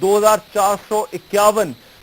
2,451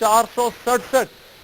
467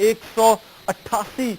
188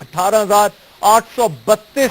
18,832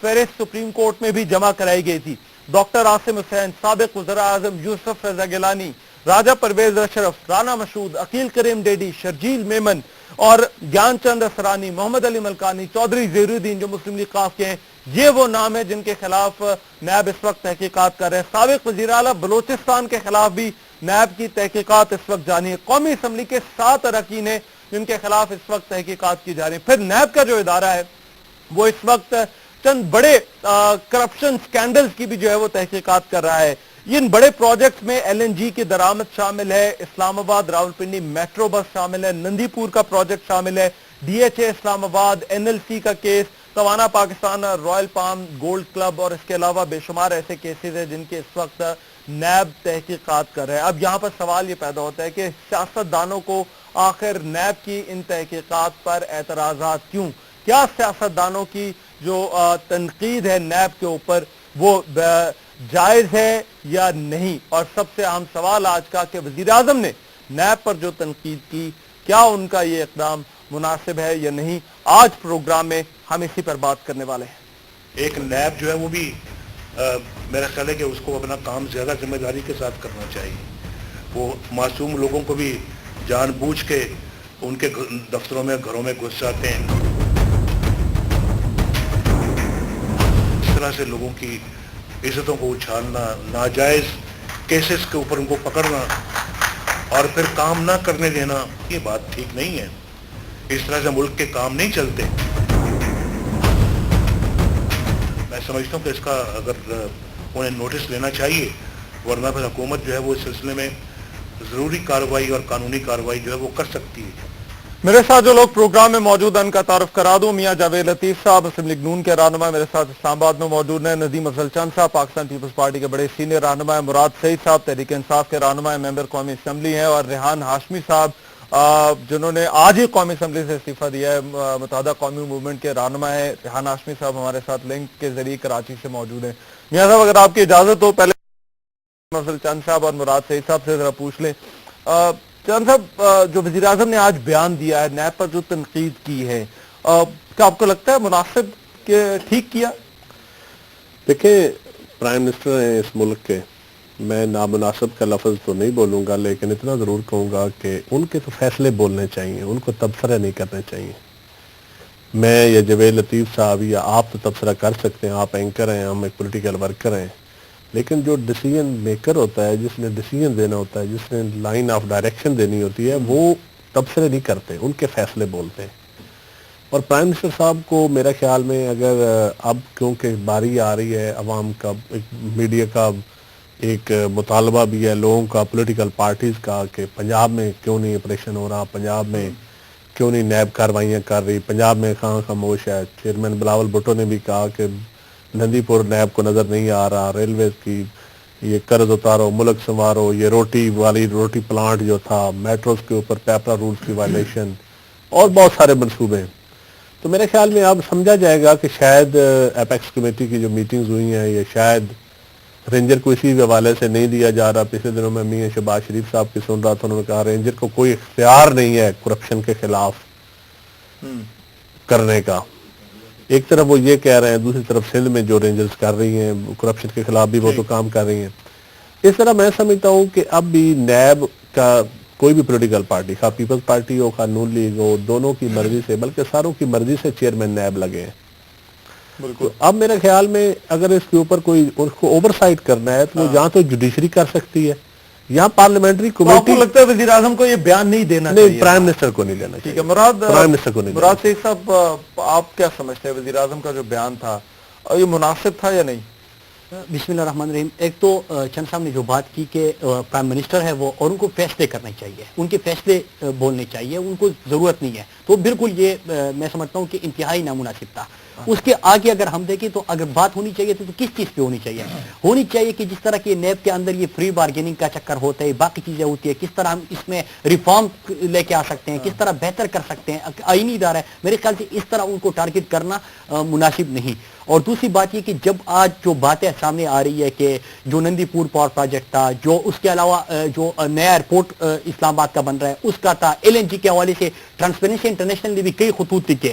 فہرست supreme court میں بھی جمع کرائی گئی تھی۔ ڈاکٹر عاصم حسین، سابق وزراء اعظم یوسف رضا گیلانی، راجہ پرویز اشرف، رانا مشہود، عقیل کریم ڈیڈی، شرجیل میمن اور گیان چند اسرانی، محمد علی ملکانی، چودھری زہیر الدین جو مسلم لیگ قاف کے ہیں، یہ وہ نام ہے جن کے خلاف نیب اس وقت تحقیقات کر رہے ہیں۔ سابق وزیر اعلیٰ بلوچستان کے خلاف بھی نیب کی تحقیقات اس وقت جاری ہے۔ قومی اسمبلی کے 7 اراکین ہیں جن کے خلاف اس وقت تحقیقات کی جا رہی ہیں۔ پھر نیب کا جو ادارہ ہے وہ اس وقت چند بڑے کرپشن سکینڈلز کی بھی جو ہے وہ تحقیقات کر رہا ہے۔ ان بڑے پروجیکٹس میں ایل این جی کی درآمد شامل ہے، اسلام آباد راولپنڈی میٹرو بس شامل ہے، نندی پور کا پروجیکٹ شامل ہے، ڈی ایچ اے اسلام آباد، این ایل سی کا case, Tawana Pakistan, royal palm gold club اور اس کے علاوہ بے شمار ایسے کیسز ہیں جن کے اس وقت نیب تحقیقات کر رہے ہیں۔ اب یہاں پر سوال یہ پیدا ہوتا ہے کہ سیاستدانوں کو آخر نیب کی ان تحقیقات پر اعتراضات کیوں؟ کیا سیاستدانوں کی جو تنقید ہے نیب کے اوپر وہ جائز ہے یا نہیں؟ اور سب سے اہم سوال آج کا کہ وزیر اعظم نے نیب پر جو تنقید کی، کیا ان کا یہ اقدام مناسب ہے یا نہیں؟ آج پروگرام میں ہم اسی پر بات کرنے والے ہیں۔ ایک نیب جو ہے وہ بھی میرا خیال ہے کہ اس کو اپنا کام زیادہ ذمہ داری کے ساتھ کرنا چاہیے۔ وہ معصوم لوگوں کو بھی جان بوجھ کے ان کے دفتروں میں گھروں میں گھس جاتے ہیں، اس طرح سے لوگوں کی عزتوں کو اچھالنا، ناجائز کیسز کے اوپر ان کو پکڑنا اور پھر کام نہ کرنے دینا، یہ بات ٹھیک نہیں ہے۔ اس طرح سے ملک کے کام نہیں چلتے۔ میں سمجھتا ہوں کہ اس کا اگر انہیں نوٹس لینا چاہیے، ورنہ پھر حکومت جو ہے وہ اس سلسلے میں ضروری کارروائی اور قانونی کارروائی جو ہے وہ کر سکتی ہے۔ میرے ساتھ جو لوگ پروگرام میں موجود ہیں ان کا تعارف کرا دوں۔ میاں جاوید لطیف صاحب مسلم لیگ نون کے رہنما میرے ساتھ اسلام آباد میں موجود ہیں۔ ندیم افضل چند صاحب پاکستان پیپلز پارٹی کے بڑے سینئر رہنما ہیں۔ مراد سعید صاحب تحریک انصاف کے رہنما ہیں، ممبر قومی اسمبلی ہیں۔ اور ریحان ہاشمی صاحب جنہوں نے آج ہی قومی اسمبلی سے استعفیٰ دیا ہے، متحدہ قومی موومنٹ کے رہنما ہیں۔ ریحان ہاشمی صاحب ہمارے ساتھ لنک کے ذریعے کراچی سے موجود ہیں۔ میاں صاحب اگر آپ کی اجازت ہو، پہلے افضل چند صاحب اور مراد سعید صاحب سے ذرا پوچھ لیں۔ چند صاحب، جو وزیر اعظم نے آج بیان دیا ہے، نیب پر جو تنقید کی ہے، کیا آپ کو لگتا ہے مناسب کہ ٹھیک کیا؟ دیکھیں، پرائم منسٹر ہیں اس ملک کے، میں نامناسب کا لفظ تو نہیں بولوں گا، لیکن اتنا ضرور کہوں گا کہ ان کے تو فیصلے بولنے چاہیے، ان کو تبصرے نہیں کرنے چاہیے۔ میں یا جاوید لطیف صاحب یا آپ تو تبصرہ کر سکتے ہیں، آپ اینکر ہیں، ہم ایک پولیٹیکل ورکر ہیں، لیکن جو ڈیسیژن میکر ہوتا ہے، جس نے ڈیسیژن دینا ہوتا ہے، جس نے لائن آف ڈائریکشن دینی ہوتی ہے، وہ تبصرے نہیں کرتے، ان کے فیصلے بولتے ہیں۔ اور پرائم منسٹر صاحب کو میرا خیال میں اگر اب کیونکہ باری آ رہی ہے، عوام کا، ایک میڈیا کا ایک مطالبہ بھی ہے، لوگوں کا، پولیٹیکل پارٹیز کا، کہ پنجاب میں کیوں نہیں آپریشن ہو رہا، پنجاب میں کیوں نہیں نیب کارروائیاں کر رہی، پنجاب میں کہاں خاموش ہے۔ چیئرمین بلاول بھٹو نے بھی کہا کہ نندی پور نیب کو نظر نہیں آ رہا، ریلویز کی یہ قرض اتارو، ملک سنوارو، یہ روٹی پلانٹ جو تھا، میٹروز کے اوپر پیپرا رولز کی وائلیشن، اور بہت سارے منصوبے۔ تو میرے خیال میں اب سمجھا جائے گا کہ شاید ایپیکس کمیٹی کی جو میٹنگز ہوئی ہیں، یہ شاید رینجر کو اسی حوالے سے نہیں دیا جا رہا۔ پچھلے دنوں میں میاں شہباز شریف صاحب کی سن رہا تھا، انہوں نے کہا رینجر کو کوئی اختیار نہیں ہے کرپشن کے خلاف کرنے کا۔ ایک طرف وہ یہ کہہ رہے ہیں، دوسری طرف سندھ میں جو رینجرز کر رہی ہیں کرپشن کے خلاف بھی وہ تو کام کر رہی ہیں۔ اس طرح میں سمجھتا ہوں کہ اب بھی نیب کا کوئی بھی پولیٹیکل پارٹی، خواہ پیپلز پارٹی ہو، خواہ نون لیگ ہو، دونوں کی مرضی سے، بلکہ ساروں کی مرضی سے چیئرمین نیب لگے ہیں۔ تو اب میرے خیال میں اگر اس کے اوپر کوئی اس کو اوور سائٹ کرنا ہے تو وہ جہاں تو جوڈیشری کر سکتی ہے، یہاں پارلیمنٹری کمیٹی۔ آپ کو لگتا ہے وزیر اعظم کو یہ بیان نہیں دینا چاہیے؟ نہیں، پرائم منسٹر کو نہیں دینا ٹھیک چاہیے۔ ہے، پرائم منسٹر کو نہیں دینا مراد سعید صاحب، آپ کیا سمجھتے ہیں وزیر اعظم کا جو بیان تھا یہ مناسب تھا یا نہیں؟ بسم اللہ الرحمن الرحیم۔ ایک تو چند صاحب نے جو بات کی کہ پرائم منسٹر ہے وہ، اور ان کو فیصلے کرنے چاہیے، ان کے فیصلے بولنے چاہیے، ان کو ضرورت نہیں ہے، تو بالکل یہ میں سمجھتا ہوں کہ انتہائی نامناسب تھا۔ اس کے آگے اگر ہم دیکھیں تو اگر بات ہونی چاہیے تو کس چیز پہ ہونی چاہیے؟ ہونی چاہیے کہ جس طرح کہ نیب کے اندر یہ فری بارگیننگ کا چکر ہوتا ہے، باقی چیزیں ہوتی ہے، کس طرح ہم اس میں ریفارم لے کے آ سکتے ہیں، کس طرح بہتر کر سکتے ہیں، آئینی ادارہ ہے، میرے خیال سے اس طرح ان کو ٹارگٹ کرنا مناسب نہیں۔ اور دوسری بات یہ کہ جب آج جو باتیں سامنے آ رہی ہے کہ جو نندی پور پاور پروجیکٹ تھا، جو اس کے علاوہ جو نیا ایئرپورٹ اسلام آباد کا بن رہا ہے اس کا تھا، ایل این جی کے حوالے سے ٹرانسپیرنسی انٹرنیشنل نے بھی کئی خطوط لکھے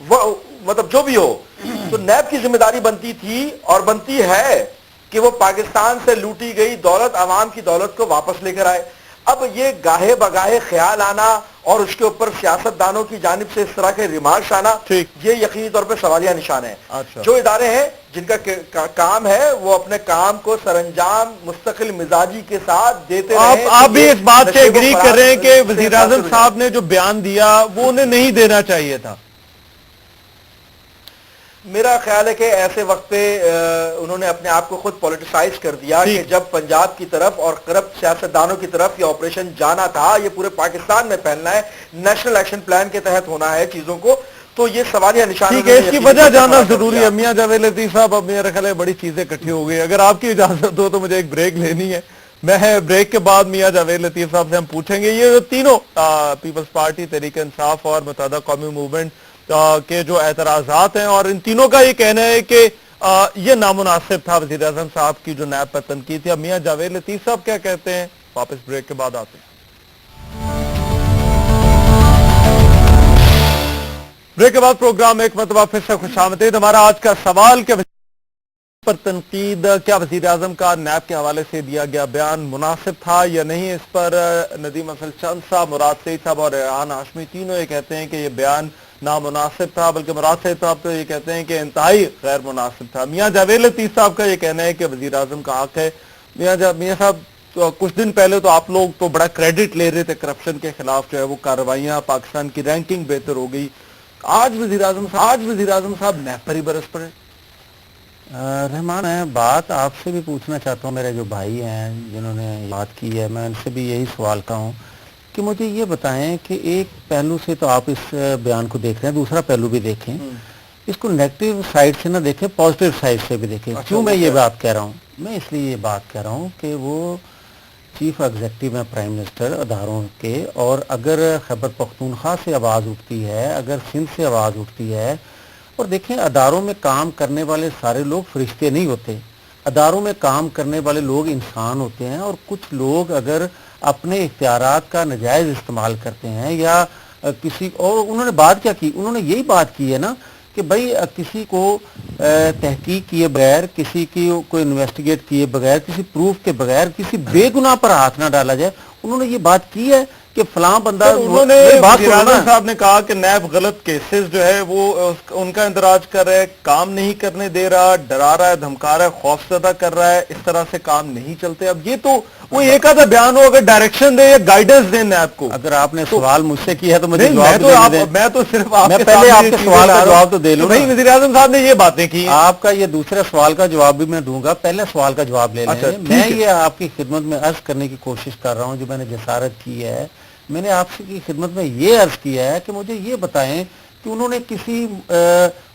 مطلب جو بھی ہو تو نیب کی ذمہ داری بنتی تھی اور بنتی ہے کہ وہ پاکستان سے لوٹی گئی دولت، عوام کی دولت کو واپس لے کر آئے۔ اب یہ گاہے بگاہے خیال آنا اور اس کے اوپر سیاست دانوں کی جانب سے اس طرح کے ریمارکس آنا، یہ یقینی طور پہ سوالیہ نشان ہے۔ جو ادارے ہیں جن کا کام ہے وہ اپنے کام کو سر انجام مستقل مزاجی کے ساتھ دیتے رہیں۔ آپ بھی اس بات سے ایگری کر رہے ہیں کہ وزیراعظم صاحب نے جو بیان دیا وہ انہیں نہیں دینا چاہیے تھا؟ میرا خیال ہے کہ ایسے وقت پہ انہوں نے اپنے آپ کو خود پولیٹیسائز کر دیا کہ جب پنجاب کی طرف اور کرپٹ سیاستدانوں کی طرف یہ آپریشن جانا تھا، یہ پورے پاکستان میں پھیلنا ہے، نیشنل ایکشن پلان کے تحت ہونا ہے چیزوں کو، تو یہ سوالیہ نشان ٹھیک ہے، اس کی وجہ جاننا ضروری ہے۔ میاں جاوید لطیف صاحب، اب میرا خیال ہے بڑی چیزیں اکٹھی ہو گئی، اگر آپ کی اجازت ہو تو مجھے ایک بریک لینی ہے۔ میں بریک کے بعد میاں جاوید لطیف صاحب سے ہم پوچھیں گے یہ جو تینوں پیپلز پارٹی، تحریک انصاف اور متحدہ قومی موومنٹ کے جو اعتراضات ہیں، اور ان تینوں کا یہ کہنا ہے کہ یہ نامناسب تھا وزیراعظم صاحب کی جو نیب پر تنقید تھی۔ اب میاں جاوید لطیف صاحب کیا کہتے ہیں، واپس بریک کے بعد آتے ہیں۔ بریک کے بعد پروگرام ایک مرتبہ پھر سے خوش آمدید۔ ہمارا آج کا سوال کہ پر تنقید، کیا وزیراعظم کا نیب کے حوالے سے دیا گیا بیان مناسب تھا یا نہیں؟ اس پر ندیم افضل چند صاحب، مراد سعید صاحب اور ریحان ہاشمی تینوں یہ کہتے ہیں کہ یہ بیان نامناسب تھا، بلکہ مراد سعید صاحب تو یہ کہتے ہیں کہ انتہائی غیر مناسب تھا۔ میاں جاوید لطیف صاحب کا یہ کہنا ہے کہ وزیراعظم کا حق ہے۔ میاں صاحب، کچھ دن پہلے تو آپ لوگ تو بڑا کریڈٹ لے رہے تھے کرپشن کے خلاف جو ہے وہ کارروائیاں، پاکستان کی رینکنگ بہتر ہو گئی، آج وزیراعظم صاحب نیب پر ہی برس پڑے۔ رحمان، میں بات آپ سے بھی پوچھنا چاہتا ہوں، میرے جو بھائی ہیں جنہوں نے بات کی ہے، میں ان سے بھی یہی سوال کا ہوں کہ مجھے یہ بتائیں کہ ایک پہلو سے تو آپ اس بیان کو دیکھ رہے ہیں، دوسرا پہلو بھی دیکھیں، اس کو نیگیٹو سائڈ سے نہ دیکھیں، پازیٹیو سائڈ سے بھی دیکھیں۔ کیوں میں یہ بات کہہ رہا ہوں؟ میں اس لیے یہ بات کہہ رہا ہوں کہ وہ چیف ایگزیکٹو ہیں پرائم منسٹر اداروں کے، اور اگر خیبر پختونخوا سے آواز اٹھتی ہے، اگر سندھ سے آواز اٹھتی ہے، اور دیکھیں اداروں میں کام کرنے والے سارے لوگ فرشتے نہیں ہوتے، اداروں میں کام کرنے والے لوگ انسان ہوتے ہیں، اور کچھ لوگ اگر اپنے اختیارات کا ناجائز استعمال کرتے ہیں یا کسی، اور انہوں نے بات کیا کی؟ انہوں نے یہی بات کی ہے نا کہ بھائی کسی کو تحقیق کیے بغیر، کسی کی کو انویسٹیگیٹ کیے بغیر، کسی پروف کے بغیر کسی بے گناہ پر ہاتھ نہ ڈالا جائے۔ انہوں نے یہ بات کی ہے کہ فلاں بندہ، انہوں نے وزیراعظم صاحب نے کہا کہ نیب غلط کیسز جو ہے وہ ان کا اندراج کر رہا ہے، کام نہیں کرنے دے رہا، ڈرا رہا ہے، دھمکا رہا ہے، خوف زدہ کر رہا ہے، اس طرح سے کام نہیں چلتے۔ اب یہ تو وہ ایک آدھا بیان ہو، اگر ڈائریکشن دے یا گائیڈنس دیں نیب کو۔ اگر آپ نے سوال مجھ سے کیا ہے تو مجھے میں تو صرف پہلے آپ کے سوال کا جواب تو دے لوں۔ بھائی وزیراعظم صاحب نے یہ باتیں کی، آپ کا یہ دوسرے سوال کا جواب بھی میں دوں گا، پہلے سوال کا جواب لے لیں۔ میں یہ آپ کی خدمت میں عرض کرنے کی کوشش کر رہا ہوں، جو میں نے جسارت کی ہے، میں نے آپ کی خدمت میں یہ عرض کیا ہے کہ مجھے یہ بتائیں کہ انہوں نے کسی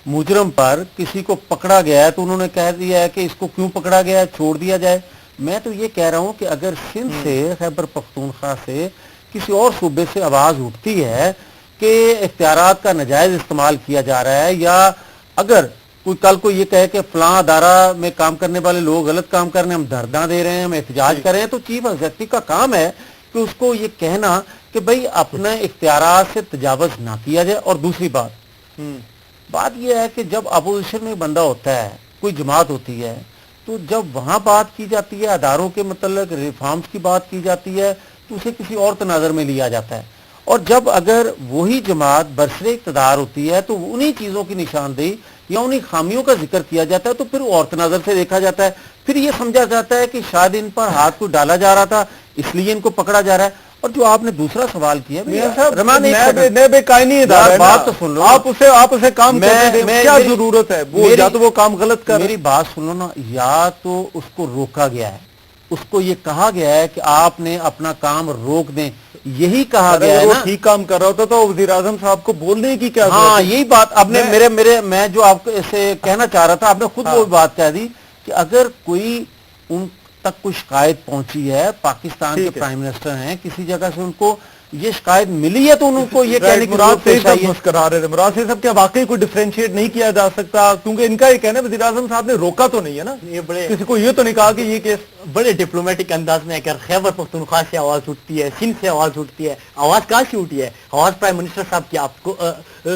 مجرم پر کسی کو پکڑا گیا ہے تو انہوں نے کہہ دیا ہے کہ اس کو کیوں پکڑا گیا ہے، چھوڑ دیا جائے۔ میں تو یہ کہہ رہا ہوں کہ اگر سندھ سے، خیبر پختونخوا سے، کسی اور صوبے سے آواز اٹھتی ہے کہ اختیارات کا ناجائز استعمال کیا جا رہا ہے، یا اگر کوئی کل کو یہ کہے کہ فلاں ادارہ میں کام کرنے والے لوگ غلط کام کر رہے ہیں، ہم دھرنا دے رہے ہیں، ہم احتجاج کر رہے ہیں، تو چیف ایگزیکٹو کا کام ہے کہ اس کو یہ کہنا کہ بھئی اپنے اختیارات سے تجاوز نہ کیا جائے۔ اور دوسری بات یہ ہے کہ جب اپوزیشن میں بندہ ہوتا ہے، کوئی جماعت ہوتی ہے، تو جب وہاں بات کی جاتی ہے، اداروں کے متعلق ریفارمز کی بات کی جاتی ہے، تو اسے کسی اور تناظر میں لیا جاتا ہے، اور جب اگر وہی جماعت برسر اقتدار ہوتی ہے تو انہی چیزوں کی نشاندہی یا انہی خامیوں کا ذکر کیا جاتا ہے، تو پھر اور تناظر سے دیکھا جاتا ہے، پھر یہ سمجھا جاتا ہے کہ شاید ان پر ہاتھ کو ڈالا جا رہا تھا اس لیے ان کو پکڑا جا رہا ہے۔ اور جو آپ نے دوسرا سوال کیا، بات تو سن لو، آپ اسے کام کرنے دیں، کیا ضرورت ہے؟ یا تو وہ کام غلط کر، میری بات سن لو نا، یا تو اس کو روکا گیا ہے، اس کو یہ کہا گیا ہے کہ آپ نے اپنا کام روک دیں، یہی کہا گیا ہے نا۔ ٹھیک کام کر رہا ہوتا تو وزیراعظم صاحب کو بولنے کی کیا ضرورت ہے؟ ہاں، یہی بات آپ نے میں جو آپ کو اسے کہنا چاہ رہا تھا، آپ نے خود وہ بات کہہ دی کہ اگر کوئی ان تک کوئی شکایت پہنچی ہے، پاکستان کے پرائم منسٹر ہیں، کسی جگہ سے ان کو یہ شکایت ملی ہے تو ان کو یہ کہنے کی ضرورت پیش آئی ہے. مسکرا رہے تھے مراد سے صاحب، کیا واقعی کوئی ڈیفرینشیٹ نہیں کیا جا سکتا؟ کیونکہ ان کا یہ کہنا ہے وزیر اعظم صاحب نے روکا تو نہیں ہے نا، یہ بڑے کسی کو یہ تو نہیں کہا کہ یہ کیس بڑے ڈپلومیٹک انداز میں اگر خیبر پختونخوا سے آواز اٹھتی ہے، سندھ سے آواز اٹھتی ہے، آواز کہاں سے اٹھی ہے؟ آواز پرائم منسٹر صاحب کی. آپ کو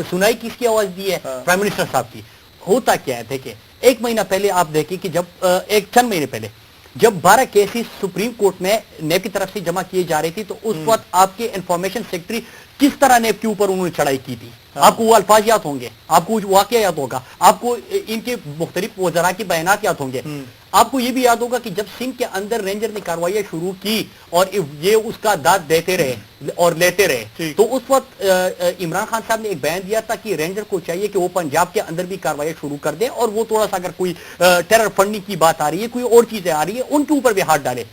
سنائی کس کی آواز دی ہے؟ پرائم منسٹر صاحب کی. ہوتا کیا ہے دیکھیں، ایک مہینہ پہلے آپ دیکھیں کہ جب ایک چند مہینے پہلے جب 12 کیسز سپریم کورٹ میں نیب کی طرف سے جمع کیے جا رہی تھی تو اس وقت آپ کے انفارمیشن سیکرٹری کس طرح نیب کے اوپر انہوں نے چڑھائی کی تھی. آپ کو وہ الفاظ یاد ہوں گے، آپ کو واقعہ یاد ہوگا، آپ کو ان کے مختلف وزراء کے بیانات یاد ہوں گے. آپ کو یہ بھی یاد ہوگا کہ جب سندھ کے اندر رینجر نے کارروائیاں شروع کی اور یہ اس کا داد دیتے رہے اور لیتے رہے، تو اس وقت عمران خان صاحب نے ایک بیان دیا تھا کہ رینجر کو چاہیے کہ وہ پنجاب کے اندر بھی کارروائیاں شروع کر دیں اور وہ تھوڑا سا اگر کوئی ٹیرر فنڈنگ کی بات آ رہی ہے، کوئی اور چیزیں آ رہی ہے، ان کے اوپر بھی ہاتھ ڈالے.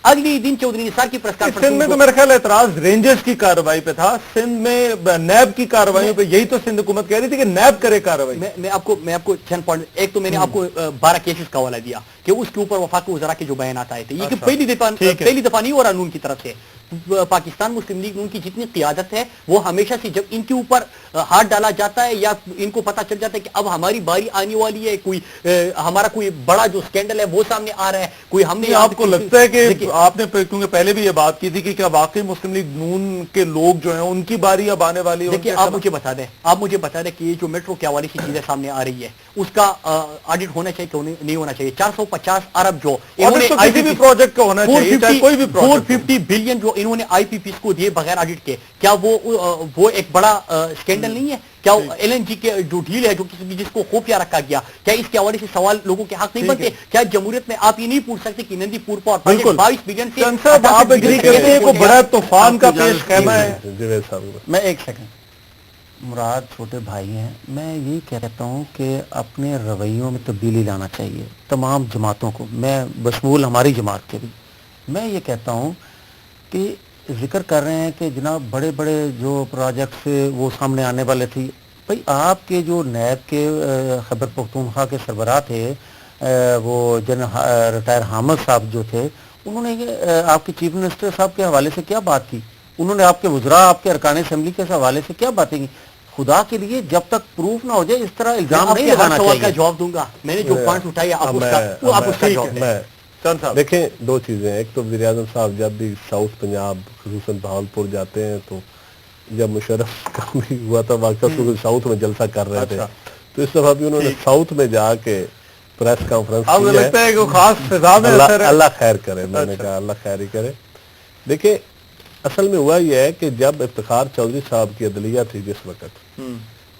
اگلی دن چودھری نثار کی پریس سندھ میں کانفرنس تو میرے خیال اعتراض رینجرز کی کارروائی پہ تھا، سندھ میں نیب کی کارروائیوں پہ یہی تو سندھ حکومت کہہ رہی تھی کہ نیب کرے کارروائی. میں آپ کو چند پوائنٹ، ایک تو میں نے آپ کو 12 کیسز کا حوالہ دیا کہ اس کے اوپر وفاقی وزراء کے جو بیانات آئے تھے، یہ کہ پہلی دفعہ نہیں ہو رہا نون کی طرف سے. پاکستان مسلم لیگ نون کی جتنی قیادت ہے وہ ہمیشہ سے جب ان کے اوپر ہاتھ ڈالا جاتا ہے یا ان کو پتا چل جاتا ہے کہ اب ہماری باری آنے والی ہے، کوئی ہمارا کوئی بڑا جو سکینڈل ہے وہ سامنے آ رہا ہے، کوئی ہم نے آپ کو لگتا ہے کہ آپ نے کیونکہ پہلے بھی یہ بات کی تھی کہ کیا واقعی مسلم لیگ نون کے لوگ جو ہیں ان کی باری اب آنے والی ہے؟ دیکھیں آپ مجھے بتا دیں کہ یہ جو میٹرو کے حوالے سے چیزیں سامنے آ رہی ہے اس کا آڈٹ ہونا چاہیے کہ نہیں ہونا چاہیے. 450 ارب جو کسی بھی پروجیکٹ کا ہونا چاہیے، چاہے کوئی بھی 450 بلین جو انہوں نے آئی پی پیز کو دیے بغیر آڈٹ کے، کیا وہ ایک بڑا سکینڈل نہیں ہے؟ کیا ایل این جی کے جو ڈیل ہے جو جس کو خفیہ رکھا گیا، کیا اس کے حوالے سے سوال لوگوں کے حق نہیں بنتے؟ کیا جمہوریت میں آپ یہ نہیں پوچھ سکتے کہ نندی پور پر 22 بلین سے آپ اگری کرتے ہیں کوئی بڑا طوفان کا پیش خیمہ ہے؟ میں ایک سیکنڈ، مراد چھوٹے بھائی ہیں، میں یہی کہتا ہوں کہ اپنے رویوں میں تبدیلی لانا چاہیے تمام جماعتوں کو، میں بشمول ہماری جماعت کے بھی. میں یہ کہتا ہوں کہ ذکر کر رہے ہیں کہ جناب بڑے بڑے جو پروجیکٹس وہ سامنے آنے والے تھی. بھائی آپ کے جو نیب کے خیبر پختونخوا کے سربراہ تھے، وہ جنرل ریٹائر حامد صاحب جو تھے، انہوں نے آپ کے چیف منسٹر صاحب کے حوالے سے کیا بات کی؟ انہوں نے آپ کے وزراء، آپ کے ارکان اسمبلی کے حوالے سے کیا باتیں کی؟ خدا کے لیے جب تک پروف نہ ہو جائے اس طرح الزام نہیں لگانا چاہیے. کا جواب دوں گا، میں نے جو پوائنٹس اٹھائے آپ اس کا جواب دیں. دیکھیں دو چیزیں ہیں، ایک تو وزیر اعظم صاحب جب بھی ساؤتھ پنجاب خصوصاً بہاولپور جاتے ہیں تو جب مشرف کا بھی ہوا تھا واقعہ ساؤتھ میں جلسہ کر رہے تھے تو اس دفعہ بھی انہوں نے ساؤتھ میں جا کے پریس کانفرنس کی ہے. اللہ خیر کرے، میں نے کہا اللہ خیر ہی کرے. دیکھیں اصل میں ہوا یہ ہے کہ جب افتخار چودھری صاحب کی عدلیہ تھی جس وقت،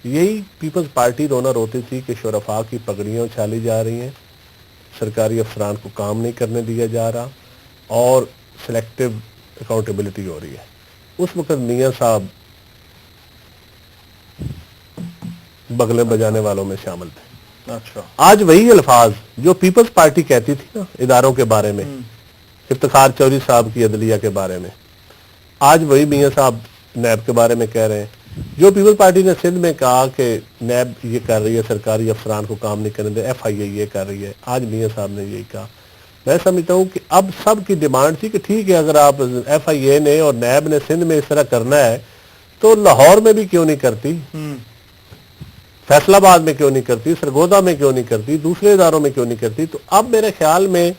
یہی پیپلز پارٹی رونا روتی تھی کہ شرفاء کی پگڑیاں اچھالی جا رہی ہیں، سرکاری افسران کو کام نہیں کرنے دیا جا رہا اور سلیکٹیو اکاؤنٹیبلٹی ہو رہی ہے. اس وقت میاں صاحب بغلیں بجانے والوں میں شامل تھے. آج وہی الفاظ جو پیپلز پارٹی کہتی تھی نا اداروں کے بارے میں، افتخار چودھری صاحب کی عدلیہ کے بارے میں، آج وہی میاں صاحب نیب کے بارے میں کہہ رہے ہیں. جو پیپل پارٹی نے سندھ میں کہا کہ نیب یہ کر رہی ہے، سرکاری افسران کو کام نہیں کرنے دے، ایف آئی اے یہ کر رہی ہے، آج میاں صاحب نے یہی کہا. میں سمجھتا ہوں کہ اب سب کی ڈیمانڈ تھی کہ ٹھیک ہے اگر آپ ایف آئی اے نے اور نیب نے سندھ میں اس طرح کرنا ہے تو لاہور میں بھی کیوں نہیں کرتی، فیصل آباد میں کیوں نہیں کرتی، سرگودا میں کیوں نہیں کرتی، دوسرے اداروں میں کیوں نہیں کرتی. تو اب میرے خیال میں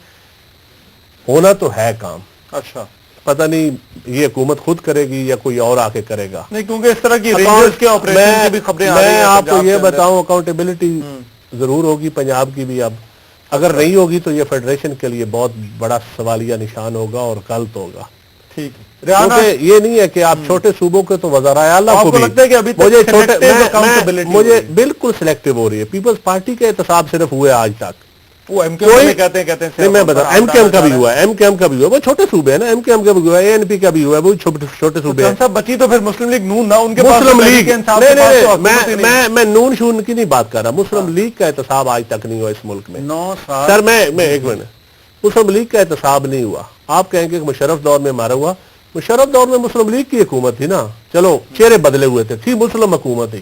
ہونا تو ہے کام. اچھا پتہ نہیں یہ حکومت خود کرے گی یا کوئی اور آ کے کرے گا. نہیں کیونکہ اس طرح کی رینجرز کے آپریشن کی بھی خبریں آ رہی ہیں. میں آپ کو یہ بتاؤں اکاؤنٹیبلٹی ضرور ہوگی پنجاب کی بھی. اب اگر نہیں ہوگی تو یہ فیڈریشن کے لیے بہت بڑا سوالیہ نشان ہوگا اور غلط ہوگا. ٹھیک ہے، کیونکہ یہ نہیں ہے کہ آپ چھوٹے صوبوں کے تو وزرائے اعلیٰ کو بھی مجھے بالکل سلیکٹیو ہو رہی ہے. پیپلز پارٹی کے احتساب صرف ہوئے آج تک. وہ ایم کیو ایم کہتے ہیں میں بتا ایم کے ایم کا بھی ہوا ہے، ایم کے ایم کا بھی ہوا ہے، وہ چھوٹے صوبے ہیں نا، ایم کے ایم کا بھی ہوا ہے، اے این پی کا بھی ہوا ہے، وہ چھوٹے صوبے ہیں. بچی تو پھر مسلم لیگ نون نہ ان کے مسلم لیگ میں نون شون کی نہیں بات کر رہا، مسلم لیگ کا احتساب آج تک نہیں ہوا اس ملک میں. سر میں ایک منٹ، مسلم لیگ کا احتساب نہیں ہوا. آپ کہیں گے کہ مشرف دور میں مارا ہوا، مشرف دور میں مسلم لیگ کی حکومت تھی نا، چلو چہرے بدلے ہوئے تھے مسلم حکومت تھی.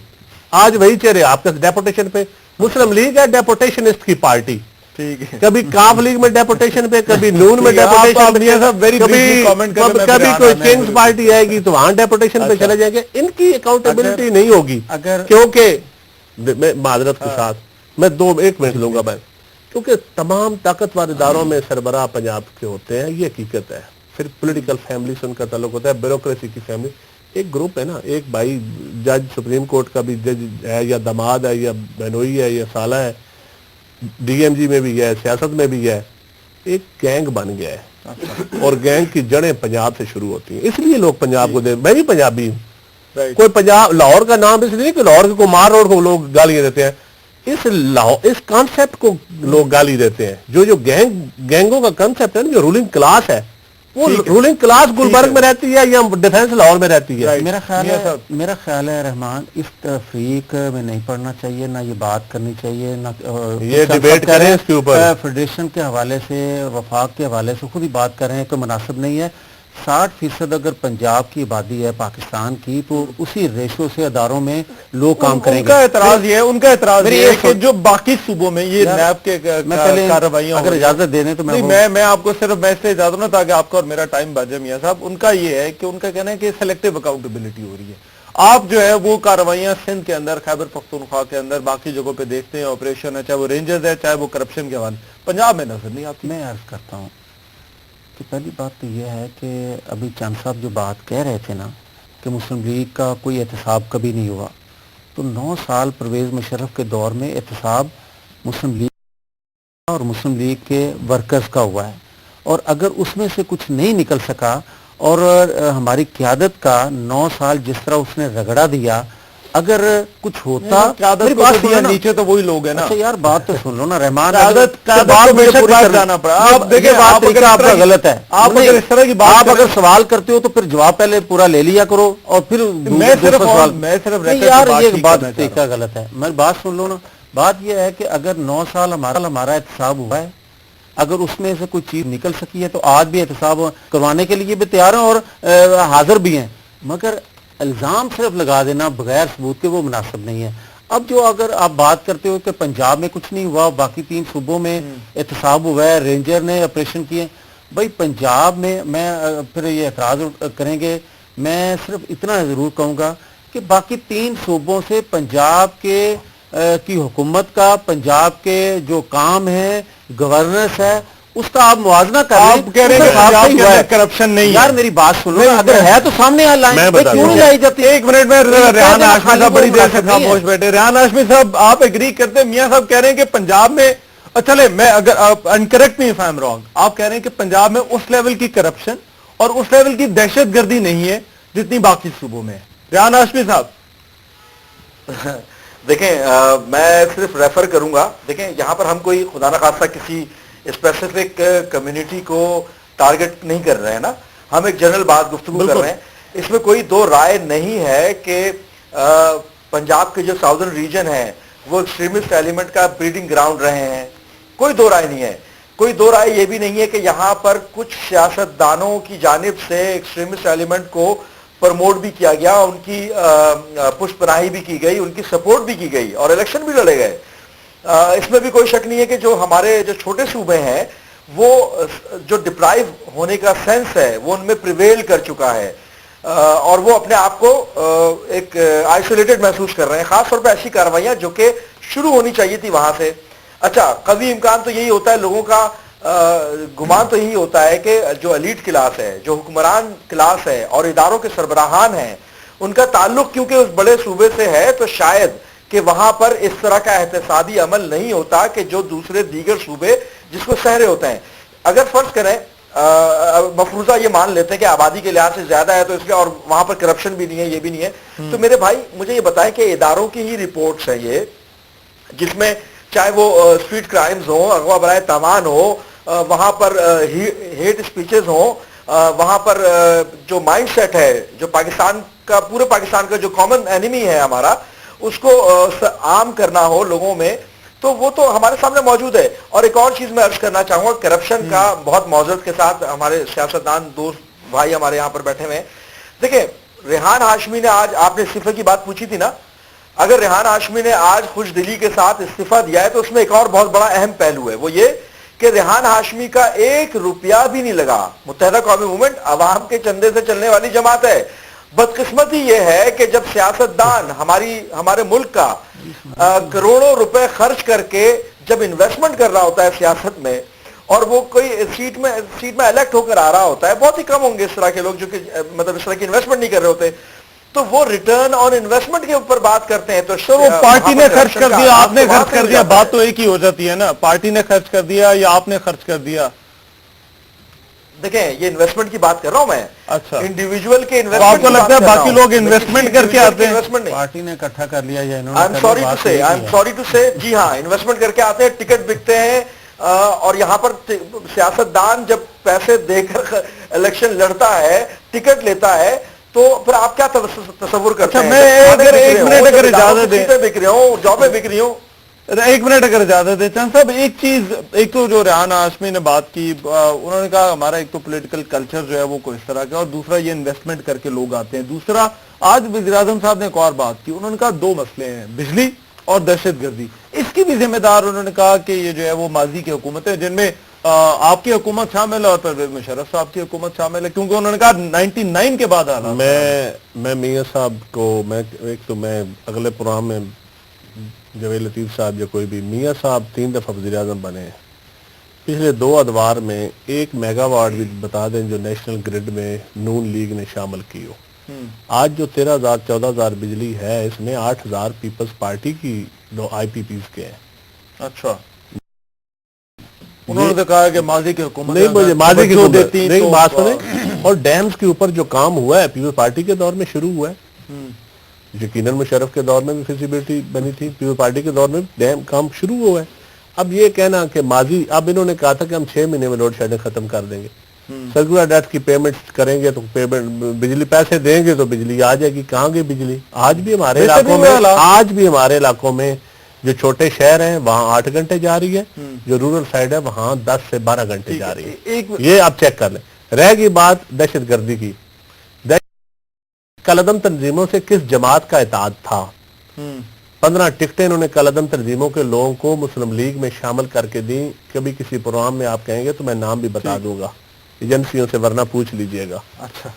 آج وہی چہرے آپ کے ڈیپوٹیشن پہ مسلم لیگ ہے ڈیپوٹیشنسٹ کی پارٹی. ٹھیک ہے. کبھی کاف لیگ میں ڈیپوٹیشن پہ, کبھی نون میں ڈیپوٹیشن پہ, کبھی کوئی کنگز پارٹی آئے گی تو وہاں ڈیپوٹیشن پہ چلے جائیں گے. ان کی اکاؤنٹیبلٹی نہیں ہوگی, کیونکہ میں معذرت کے ساتھ میں ایک منٹ لوں گا میں, کیونکہ تمام طاقتور اداروں میں سربراہ پنجاب کے ہوتے ہیں, یہ حقیقت ہے. پھر پولیٹیکل فیملی سے ان کا تعلق ہوتا ہے, بیوروکریسی کی فیملی. ایک گروپ ہے نا, ایک بھائی جج سپریم کورٹ کا بھی جج ہے, یا داماد ہے, یا بہنوئی ہے, یا سالہ ہے, ڈی ایم جی میں بھی ہے, سیاست میں بھی ہے. ایک گینگ بن گیا ہے, اور گینگ کی جڑیں پنجاب سے شروع ہوتی ہیں. اس لیے لوگ پنجاب کو میں بھی پنجابی ہوں. کوئی پنجاب لاہور کا نام اس لیے نہیں کہ لاہور کے کومار روڈ کو لوگ گالیاں دیتے ہیں, اس کانسیپٹ کو لوگ گالی دیتے ہیں. جو گینگوں کا کانسیپٹ ہے نا, جو رولنگ کلاس ہے, وہ رولنگ کلاس گلبرگ میں رہتی ہے یا ڈیفینس لاہور میں رہتی ہے. میرا خیال ہے رحمان, اس تفریق میں نہیں پڑھنا چاہیے, نہ یہ بات کرنی چاہیے, نہ یہ ڈیبیٹ کریں اس کے اوپر. فیڈریشن کے حوالے سے, وفاق کے حوالے سے خود ہی بات کر رہے ہیں کہ مناسب نہیں ہے. 60% اگر پنجاب کی آبادی ہے پاکستان کی, تو اسی ریشو سے اداروں میں لوگ کام کریں گے. ان کا اعتراض یہ ہے کہ جو باقی صوبوں میں یہ نیب کے کارروائیاں, اگر اجازت دے دیں تو میں آپ کو صرف میں سے اجازت دوں نا, تاکہ آپ کا اور میرا ٹائم بچے. میاں صاحب, ان کا یہ ہے کہ ان کا کہنا ہے کہ سلیکٹیو اکاؤنٹیبلٹی ہو رہی ہے. آپ جو ہے وہ کارروائیاں سندھ کے اندر, خیبر پختونخوا کے اندر, باقی جگہوں پہ دیکھتے ہیں آپریشن ہے, چاہے وہ رینجرز ہے, چاہے وہ کرپشن کے حوالے, پنجاب میں نظر نہیں آتی. میں عرض کرتا ہوں کہ پہلی بات تو یہ ہے کہ ابھی چند صاحب جو بات کہہ رہے تھے نا کہ مسلم لیگ کا کوئی احتساب کبھی نہیں ہوا, تو 9 سال پرویز مشرف کے دور میں احتساب مسلم لیگ اور مسلم لیگ کے ورکرز کا ہوا ہے. اور اگر اس میں سے کچھ نہیں نکل سکا, اور ہماری قیادت کا 9 سال جس طرح اس نے رگڑا دیا, اگر کچھ ہوتا, نیچے تو وہی لوگ ہیں نا. اچھا یار بات تو سن لو نا رحمان, آپ غلط ہے. آپ اگر اس طرح کی بات, آپ اگر سوال کرتے ہو تو پھر جواب پہلے پورا لے لیا کرو, اور پھر یار یہ بات طریقہ غلط ہے. میں بات سن لو نا. بات یہ ہے کہ اگر 9 سال ہمارا احتساب ہوا ہے, اگر اس میں سے کوئی چیز نکل سکی ہے تو آج بھی احتساب کروانے کے لیے بھی تیار ہیں اور حاضر بھی ہیں, مگر الزام صرف لگا دینا بغیر ثبوت کے وہ مناسب نہیں ہے. اب جو اگر آپ بات کرتے ہو کہ پنجاب میں کچھ نہیں ہوا, باقی 3 صوبوں میں احتساب ہوا ہے, رینجر نے آپریشن کیے, بھائی پنجاب میں پھر یہ اعتراض کریں گے. میں صرف اتنا ضرور کہوں گا کہ باقی 3 صوبوں سے پنجاب کے کی حکومت کا, پنجاب کے جو کام ہے, گورننس ہے, اس کا آپ موازنہ کر لیں. آپ کہہ رہے ہیں کہ پنجاب کے اندر کرپشن نہیں ہے. یار میری بات سن لو, اگر ہے تو سامنے آ لائیں, کیوں نہیں لائی جاتی؟ ایک منٹ میں ریحان ہاشمی صاحب بڑی دیر سے خاموش بیٹھے. ریحان ہاشمی صاحب, آپ ایگری کرتے ہیں؟ میاں صاحب کہہ رہے ہیں کہ پنجاب میں, چلے میں اگر incorrect me if I am wrong, آپ کہہ رہے ہیں کہ پنجاب میں اس لیول کی کرپشن اور اس لیول کی دہشت گردی نہیں ہے جتنی باقی صوبوں میں ہے. ریحان ہاشمی صاحب دیکھیں, میں صرف ریفر کروں گا. دیکھیں, یہاں پر ہم کوئی خدا نخواستہ کسی اسپیسیفک کمیونٹی کو ٹارگٹ نہیں کر رہے ہیں نا, ہم ایک جنرل بات گفتگو کر رہے ہیں. اس میں کوئی 2 رائے نہیں ہے کہ پنجاب کے جو ساؤدرن ریجن ہے وہ ایکسٹریمسٹ ایلیمنٹ کا بریڈنگ گراؤنڈ رہے ہیں. کوئی 2 رائے نہیں ہے. کوئی 2 رائے یہ بھی نہیں ہے کہ یہاں پر کچھ سیاستدانوں کی جانب سے ایکسٹریمسٹ ایلیمنٹ کو پرموٹ بھی کیا گیا, ان کی پشت پناہی بھی کی گئی, ان کی سپورٹ بھی کی گئی, اور الیکشن بھی لڑے گئے. اس میں بھی کوئی شک نہیں ہے کہ جو ہمارے جو چھوٹے صوبے ہیں وہ جو ڈپرائیو ہونے کا سینس ہے وہ ان میں پریویل کر چکا ہے, اور وہ اپنے آپ کو ایک آئسولیٹڈ محسوس کر رہے ہیں. خاص طور پہ ایسی کارروائیاں جو کہ شروع ہونی چاہیے تھی وہاں سے. اچھا, قوی امکان تو یہی ہوتا ہے, لوگوں کا گمان تو یہی ہوتا ہے کہ جو ایلیٹ کلاس ہے, جو حکمران کلاس ہے اور اداروں کے سربراہان ہیں, ان کا تعلق کیونکہ اس بڑے صوبے سے ہے, تو شاید کہ وہاں پر اس طرح کا احتسابی عمل نہیں ہوتا کہ جو دوسرے دیگر صوبے جس کو سہ رہے ہوتے ہیں. اگر فرض کریں مفروضہ یہ مان لیتے ہیں کہ آبادی کے لحاظ سے زیادہ ہے تو اس کے, اور وہاں پر کرپشن بھی نہیں ہے, یہ بھی نہیں ہے, تو میرے بھائی مجھے یہ بتائیں کہ اداروں کی ہی رپورٹس ہیں یہ, جس میں چاہے وہ اسٹریٹ کرائمز ہوں, اغوا برائے تاوان ہو, وہاں پر ہیٹ اسپیچز ہوں, وہاں پر جو مائنڈ سیٹ ہے, جو پاکستان کا, پورے پاکستان کا جو کامن اینیمی ہے ہمارا, اس کو عام کرنا ہو لوگوں میں, تو وہ تو ہمارے سامنے موجود ہے. اور ایک اور چیز میں عرض کرنا چاہوں گا, کرپشن کا بہت معذرت کے ساتھ ہمارے سیاستدان دوست بھائی ہمارے یہاں پر بیٹھے ہوئے ہیں. دیکھیں, ریحان ہاشمی نے آج, آپ نے صفے کی بات پوچھی تھی نا, اگر ریحان ہاشمی نے آج خوش دلی کے ساتھ استعفیٰ دیا ہے تو اس میں ایک اور بہت بڑا اہم پہلو ہے، وہ یہ کہ ریحان ہاشمی کا 1 روپیہ بھی نہیں لگا. متحدہ قومی موومنٹ عوام کے چندے سے چلنے والی جماعت ہے. بدقسمتی یہ ہے کہ جب سیاستدان ہمارے ملک کا کروڑوں روپے خرچ کر کے جب انویسٹمنٹ کر رہا ہوتا ہے سیاست میں، اور وہ کوئی سیٹ میں الیکٹ ہو کر آ رہا ہوتا ہے، بہت ہی کم ہوں گے اس طرح کے لوگ جو کہ مطلب اس طرح کی انویسٹمنٹ نہیں کر رہے ہوتے، تو وہ ریٹرن آن انویسٹمنٹ کے اوپر بات کرتے ہیں. تو وہ پارٹی نے خرچ کر دیا، آپ نے خرچ کر دیا، بات تو ایک ہی ہو جاتی ہے نا. پارٹی نے خرچ کر دیا یا آپ نے خرچ کر دیا. دیکھیں یہ انویسٹمنٹ کی بات کر رہا ہوں میں. اچھا، انڈیویجول کے آپ کو لگتا ہے باقی لوگ انویسٹمنٹ کر کے آتے ہیں؟ پارٹی نے اکٹھا کر لیا یا انہوں نے سوری ٹو سے جی ہاں، انویسٹمنٹ کر کے آتے ہیں، ٹکٹ بکتے ہیں، اور یہاں پر سیاستدان جب پیسے دے کر الیکشن لڑتا ہے، ٹکٹ لیتا ہے، تو پھر آپ کیا تصور کرتے ہیں؟ میں ایک منٹ اگر اجازت دیں، بک رہی ہوں، جابیں بک رہی ہوں. ایک منٹ اگر اجازت دیں چند صاحب، ایک چیز، ایک تو جو ریحان ہاشمی نے بات کی، انہوں نے کہا ہمارا ایک تو پولیٹیکل کلچر جو ہے وہ کوئی اس طرح کا، اور دوسرا یہ انویسٹمنٹ کر کے لوگ آتے ہیں. دوسرا آج وزیراعظم صاحب نے ایک اور بات کی، انہوں نے کہا 2 مسئلے ہیں، بجلی اور دہشت گردی. اس کی بھی ذمہ دار انہوں نے کہا کہ یہ جو ہے وہ ماضی کی حکومت ہے، جن میں آپ کی حکومت شامل ہے اور پرویز مشرف صاحب کی حکومت شامل ہے، کیونکہ انہوں نے کہا 99 کے بعد آنا. میں میاں صاحب کو میں اگلے پروگرام میں جاوید لطیف صاحب یا کوئی بھی، میاں صاحب 3 دفعہ وزیر اعظم بنے ہیں. پچھلے 2 ادوار میں 1 میگا واٹ بھی بتا دیں جو نیشنل گریڈ میں نون لیگ نے شامل کی ہو. آج جو 13,000 14,000 بجلی ہے، اس میں 8,000 پیپلز پارٹی کی آئی پی پیز کے ہیں. اچھا، انہوں نے تو کہا کہ ماضی کی حکومت نہیں، ماضی کی دیتی نہیں، بات سنیں. اور ڈیمز کے اوپر جو کام ہوا ہے پیپلز پارٹی کے دور میں شروع ہوا ہے، یقیناً مشرف کے دور میں بھی فیزیبلٹی بنی تھی، پیپلز پارٹی کے دور میں ڈیم کام شروع ہوا ہے. اب یہ کہنا کہ ماضی، اب انہوں نے کہا تھا کہ ہم 6 مہینے میں لوڈ شیڈنگ ختم کر دیں گے، سرکولر ڈیٹ کی پیمنٹ کریں گے تو بجلی پیسے دیں گے تو بجلی آ جائے گی. کہاں گئی بجلی؟ آج بھی ہمارے علاقوں میں جو چھوٹے شہر ہیں وہاں 8 گھنٹے جا رہی ہے، جو رورل سائڈ ہے وہاں 10 سے 12 گھنٹے جا رہی ہے. یہ آپ چیک کر لیں. رہ گئی بات دہشت گردی کی. کالعدم تنظیموں سے کس جماعت کا اتحاد تھا؟ 15 ٹکٹیں انہوں نے کالعدم تنظیموں کے لوگوں کو مسلم لیگ میں شامل کر کے دیں. کبھی کسی پروگرام میں آپ کہیں گے تو میں نام بھی بتا دوں گا ایجنسیوں سے، ورنہ پوچھ لیجئے گا. اچھا،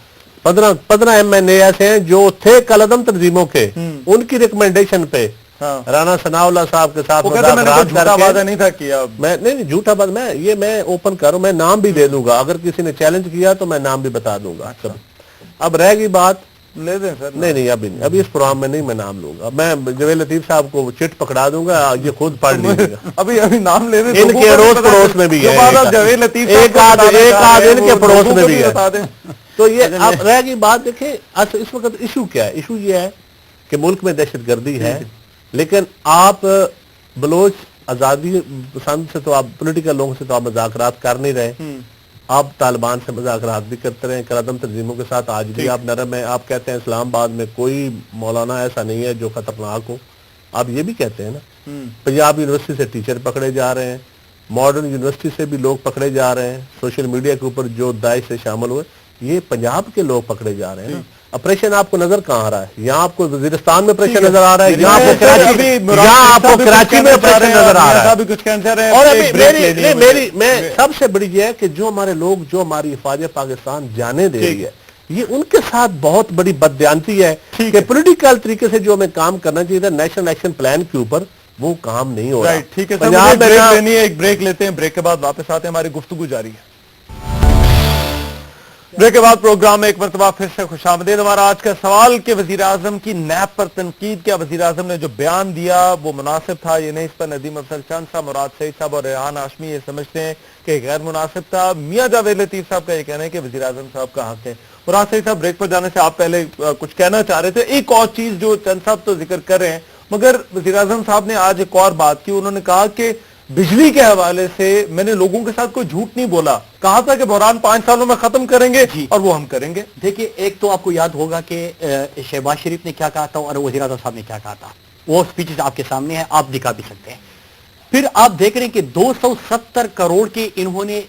15 ایم این اے ایسے ہیں جو تھے کالعدم تنظیموں کے، ان کی ریکمنڈیشن پہ رانا ثناء اللہ صاحب کے ساتھ نہیں تھا کیا. میں نہیں جھوٹا بات، میں اوپن کروں، میں نام بھی دے دوں گا، اگر کسی نے چیلنج کیا تو میں نام بھی بتا دوں گا. اب رہ گئی بات، لے دیں سر. نہیں ابھی اس پروگرام میں نہیں میں نام لوں گا. میں جاوید لطیف صاحب کو چٹ پکڑا دوں گا، یہ خود پڑھ لیجیے گا. ابھی نام لے دیں. ان کے اڑوس پڑوس میں بھی ہے، جاوید لطیف ایک آدھ ان کے پڑوس میں بھی ہے. تو یہ اب رہ گئی بات. دیکھیں اس وقت ایشو کیا ہے؟ ایشو یہ ہے کہ ملک میں دہشت گردی ہے، لیکن آپ بلوچ آزادی پسند سے تو آپ پولیٹیکل لوگوں سے تو آپ مذاکرات کر نہیں رہے. آپ طالبان سے مذاکرات بھی کرتے رہے، کالعدم تنظیموں کے ساتھ آج بھی آپ نرم ہیں. آپ کہتے ہیں اسلام آباد میں کوئی مولانا ایسا نہیں ہے جو خطرناک ہو. آپ یہ بھی کہتے ہیں نا. پنجاب یونیورسٹی سے ٹیچر پکڑے جا رہے ہیں، ماڈرن یونیورسٹی سے بھی لوگ پکڑے جا رہے ہیں، سوشل میڈیا کے اوپر جو داعش سے شامل ہوئے یہ پنجاب کے لوگ پکڑے جا رہے ہیں. آپریشن آپ کو نظر کہاں آ رہا ہے؟ یہاں آپ کو وزیرستان میں آپریشن نظر آ رہا ہے، یہاں آپ کو کراچی میں آپریشن نظر آ رہا ہے. اور میری میں سب سے بڑی یہ ہے کہ جو ہمارے لوگ، جو ہماری افواج پاکستان جانے دے رہی ہے، یہ ان کے ساتھ بہت بڑی بددیانتی ہے کہ پولیٹیکل طریقے سے جو ہمیں کام کرنا چاہیے تھا نیشنل ایکشن پلان کے اوپر، وہ کام نہیں ہو رہا. ٹھیک ہے سر، ایک بریک لیتے ہیں، بریک کے بعد واپس آتے ہیں، ہماری گفتگو جاری ہے. بریک کے بعد پروگرام میں ایک مرتبہ پھر سے خوش آمدید. ہمارا آج کا سوال کہ وزیراعظم کی نیب پر تنقید، کیا وزیراعظم نے جو بیان دیا وہ مناسب تھا یہ نہیں؟ اس پر ندیم افضل چند صاحب، مراد سعید صاحب اور ریحان ہاشمی یہ سمجھتے ہیں کہ غیر مناسب تھا. میاں جاوید لطیف صاحب کا یہ کہنا ہے کہ وزیراعظم صاحب کا حق ہے. مراد سعید صاحب، بریک پر جانے سے آپ پہلے کچھ کہنا چاہ رہے تھے. ایک اور چیز جو چند صاحب تو ذکر کر رہے ہیں، مگر وزیراعظم صاحب نے آج ایک اور بات کی. انہوں نے کہا کہ بجلی کے حوالے سے میں نے لوگوں کے ساتھ کوئی جھوٹ نہیں بولا، کہا تھا کہ بحران 5 سالوں میں ختم کریں گے اور وہ ہم کریں گے. دیکھیے، ایک تو آپ کو یاد ہوگا کہ شہباز شریف نے کیا کہا تھا اور وزیر اعظم صاحب نے کیا کہا تھا. وہ سپیچز آپ کے سامنے ہیں، آپ دکھا بھی سکتے ہیں. پھر آپ دیکھ رہے ہیں کہ 270 کروڑ کے انہوں نے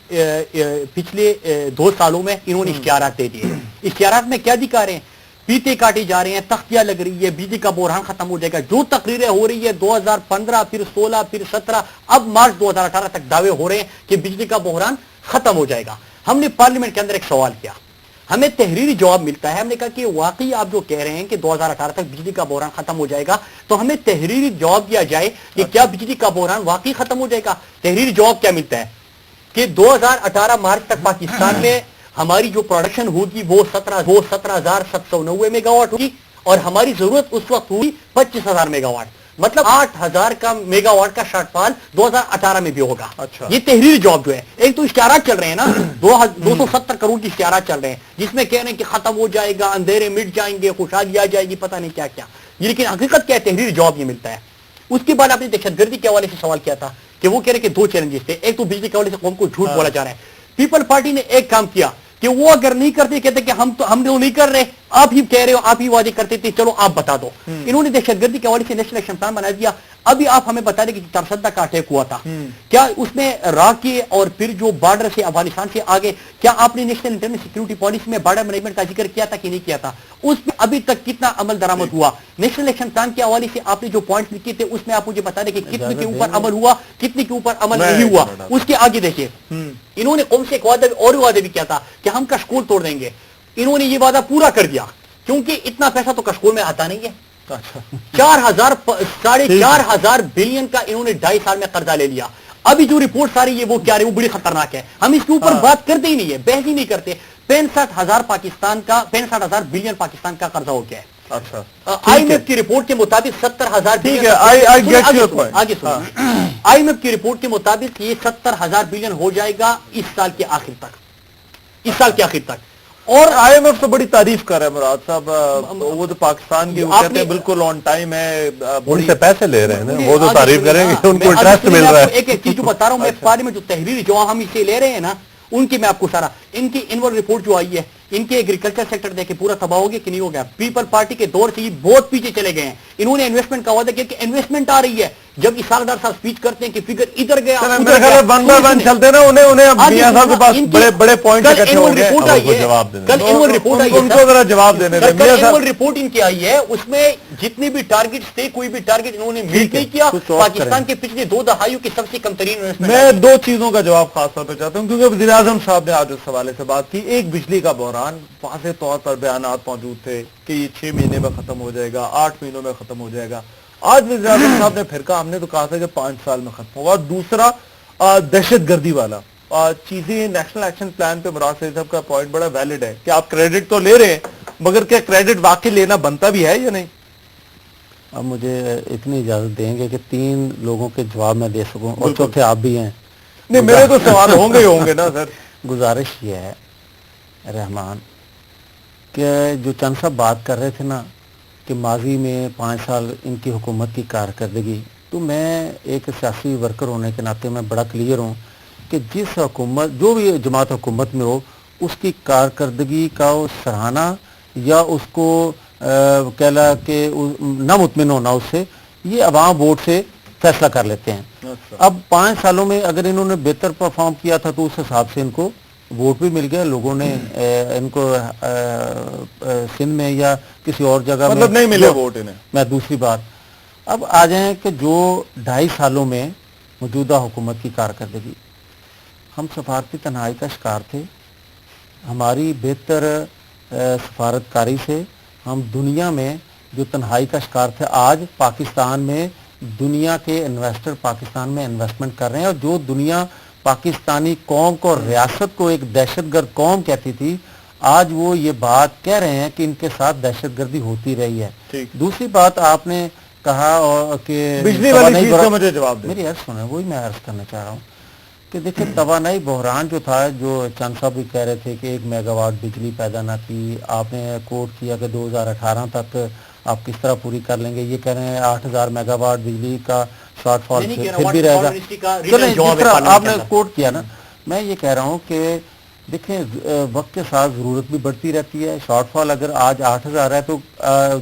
پچھلے 2 سالوں میں انہوں نے اشتہارات دے دیے. اشتہارات میں کیا دکھا رہے ہیں؟ پیتے کاٹے جا رہے ہیں, تختیاں لگ رہی ہے, بجلی کا بحران ختم ہو جائے گا. جو تقریریں ہو رہی ہے 2015 پھر 16 پھر 17 اب مارچ 2018 تک دعوے ہو رہے ہیں کہ بجلی کا بحران ختم ہو جائے گا. ہم نے پارلیمنٹ کے اندر ایک سوال کیا, ہمیں تحریری جواب ملتا ہے. ہم نے کہا کہ واقعی آپ جو کہہ رہے ہیں کہ 2018 تک بجلی کا بحران ختم ہو جائے گا, تو ہمیں تحریری جواب دیا جائے کہ کیا بجلی کا بحران واقعی ختم ہو جائے گا. تحریری جواب کیا ملتا ہے کہ 2018 مارچ تک پاکستان میں ہماری جو پروڈکشن ہوگی وہ 17,790 میگا واٹ ہوگی, اور ہماری ضرورت اس وقت ہوئی 25,000 میگا واٹ. مطلب 8,000 کا میگا واٹ کا شارٹ فال 2018 میں بھی ہوگا. یہ تحریری جواب جو ہے, ایک تو اشتہارات چل رہے ہیں نا, 270 کروڑ کی اشتہارات چل رہے ہیں جس میں کہہ رہے ہیں کہ ختم ہو جائے گا, اندھیرے مٹ جائیں گے, خوشحالی آ جائے گی, پتہ نہیں کیا کیا. لیکن حقیقت کیا ہے, تحریری جواب یہ ملتا ہے. اس کے بعد آپ نے دہشت گردی کے حوالے سے سوال کیا تھا کہ وہ کہہ رہے کہ 2 چیلنجز تھے. ایک تو بجلی کے حوالے سے قوم کو جھوٹ بولا جا رہا ہے. پیپل پارٹی نے ایک کام کیا کہ وہ اگر نہیں کرتے, کہتے کہ ہم نہیں کر رہے, آپ ہی کہہ رہے ہو, آپ ہی وعدے کرتے تھے, چلو آپ بتا دو. انہوں نے دہشت گردی کے حوالے سے نیشنل ایکشن پلان بنا دیا. ابھی آپ ہمیں بتا دیں کہ ترسدہ کا اٹیک ہوا تھا, کیا اس میں راک کے اور پھر جو بارڈر سے افغانستان سے آگے, کیا آپ نے نیشنل انٹرنل سیکورٹی پالیسی میں بارڈر مینجمنٹ کا ذکر کیا تھا کہ نہیں کیا تھا؟ اس میں ابھی تک کتنا عمل درآمد ہوا؟ نیشنل ایکشن پلان کے حوالے سے آپ نے جو پوائنٹس لکھے تھے اس میں آپ مجھے بتا دیں کہ کتنے کے اوپر عمل ہوا, کتنے کے اوپر عمل نہیں ہوا. اس کے آگے دیکھیے, انہوں نے قوم سے ایک وعدہ اور وعدے بھی کیا تھا کہ ہم کشکول توڑ دیں گے. انہوں نے یہ وعدہ پورا کر دیا, کیونکہ اتنا پیسہ تو کشکول میں آتا نہیں ہے. 4,000 بلین کا انہوں نے 2.5 سال میں قرضہ لے لیا. ابھی جو رپورٹ آ رہی ہے وہ کیا رہی, وہ بڑی خطرناک ہے. ہم اس کے اوپر بات کرتے ہی نہیں ہے, بحث ہی نہیں کرتے. 65,000 بلین پاکستان کا قرضہ ہو گیا ہے. آئی ایم ایف کی رپورٹ کے مطابق 70,000 آئی ایم ایف کی رپورٹ کے مطابق یہ 70,000 بلین ہو جائے گا اس سال کے آخر تک, اس سال کے آخر تک. اور آئی ایم ایف تو بڑی تعریف کر رہے ہیں مراد صاحب, وہ تو پاکستان کی وہ کہتے ہیں بالکل آن ٹائم ہے, ان سے پیسے لے رہے ہیں نا, وہ تو تعریف کریں گے, ان کو انٹرسٹ مل رہا ہے. ایک ایک چیز جو بتا رہا ہوں میں, پارلیمنٹ جو تحریری جواب ہم اسے لے رہے ہیں نا, ان کی میں آپ کو سارا, ان کی انول رپورٹ جو آئی ہے, ان کے ایگریکلچر سیکٹر دیکھیں پورا تباہ ہو گیا کہ نہیں ہو گیا. پیپل پارٹی کے دور سے یہ بہت پیچھے چلے گئے ہیں. انہوں نے انویسٹمنٹ کا وعدہ کیا کہ انویسٹمنٹ آ رہی ہے. جب اسحاق صاحب سپیچ کرتے ہیں کہ فگر ادھر گیا, ون بائی ون چلتے نا, انہیں اب میاں صاحب کے پاس بڑے بڑے پوائنٹ اکٹھے ہو گئے, کل انول رپورٹ آئی ہے, ان کو ذرا جواب دینے دیں. کل انول رپورٹ ان کی آئی ہے, اس میں جتنے بھی ٹارگیٹس تھے کوئی بھی ٹارگیٹ انہوں نے میٹ نہیں کیا. پاکستان کے پچھلے 2 دہائیوں کی سب سے کم ترین انویسٹمنٹ. میں 2 چیزوں کا جواب خاص طور پہ چاہتا ہوں, کیونکہ وزیر اعظم صاحب نے آج اس حوالے سے بات کی. ایک بجلی کا بحران, واضح طور پر بیانات موجود تھے کہ یہ 6 مہینے میں ختم ہو جائے گا, 8 مہینوں میں ختم ہو جائے گا. آج وزیر اعظم صاحب نے پھر کہا, ہم نے تو کہا تھا کہ 5 سال میں ختم ہوگا. اور دوسرا دہشت گردی والا چیزیں, نیشنل ایکشن پلان پہ مراد سعید صاحب کا پوائنٹ بڑا ویلڈ ہے کہ آپ کریڈٹ تو لے رہے ہیں, مگر کیا کریڈٹ واقعی لینا بنتا بھی ہے یا نہیں؟ اب مجھے اتنی اجازت دیں گے کہ 3 لوگوں کے جواب میں دے سکوں, اور چوتھے آپ بھی ہیں. نہیں, میرے تو سوال ہوں گے نا سر. گزارش یہ ہے رحمان کہ جو چند صاحب بات کر رہے تھے نا کہ ماضی میں 5 سال ان کی حکومت کی کارکردگی, تو میں ایک سیاسی ورکر ہونے کے ناطے میں بڑا کلیئر ہوں کہ جس حکومت, جو بھی جماعت حکومت میں ہو, اس کی کارکردگی کا سراہنا یا اس کو کہلا کہ نہ مطمئن ہونا اس سے, یہ عوام ووٹ سے فیصلہ کر لیتے ہیں. اب 5 سالوں میں اگر انہوں نے بہتر پرفارم کیا تھا تو اس حساب سے ان کو ووٹ بھی مل گیا, لوگوں نے ان کو سندھ میں یا کسی اور جگہ مطلب نہیں ملے ووٹ انہیں. میں دوسری بات اب آ جائیں کہ جو 2.5 سالوں میں موجودہ حکومت کی کارکردگی, ہم سفارتی تنہائی کا شکار تھے. ہماری بہتر سفارتکاری سے ہم دنیا میں جو تنہائی کا شکار تھے, آج پاکستان میں دنیا کے انویسٹر پاکستان میں انویسٹمنٹ کر رہے ہیں. اور جو دنیا پاکستانی قوم کو, ریاست کو ایک دہشت گرد قوم کہتی تھی, آج وہ یہ بات کہہ رہے ہیں کہ ان کے ساتھ دہشت گردی ہوتی رہی ہے. دوسری بات آپ نے کہا کہ بجلی والی چیز کا مجھے جواب دیں. میری عرض سنیں, وہی میں عرض کرنا چاہ رہا ہوں کہ دیکھیں توانائی بحران جو تھا, جو چند صاحب بھی کہہ رہے تھے کہ 1 میگا واٹ بجلی پیدا نہ کی, آپ نے کوٹ کیا کہ 2018 تک آپ کس طرح پوری کر لیں گے. یہ کہہ رہے ہیں 8,000 میگا واٹ بجلی کا شارٹ فال پھر بھی رہے گا. چلیں جس طرح آپ نے کوٹ کیا نا, میں یہ کہہ رہا ہوں کہ دیکھیں وقت کے ساتھ ضرورت بھی بڑھتی رہتی ہے. شارٹ فال اگر آج 8,000 ہے تو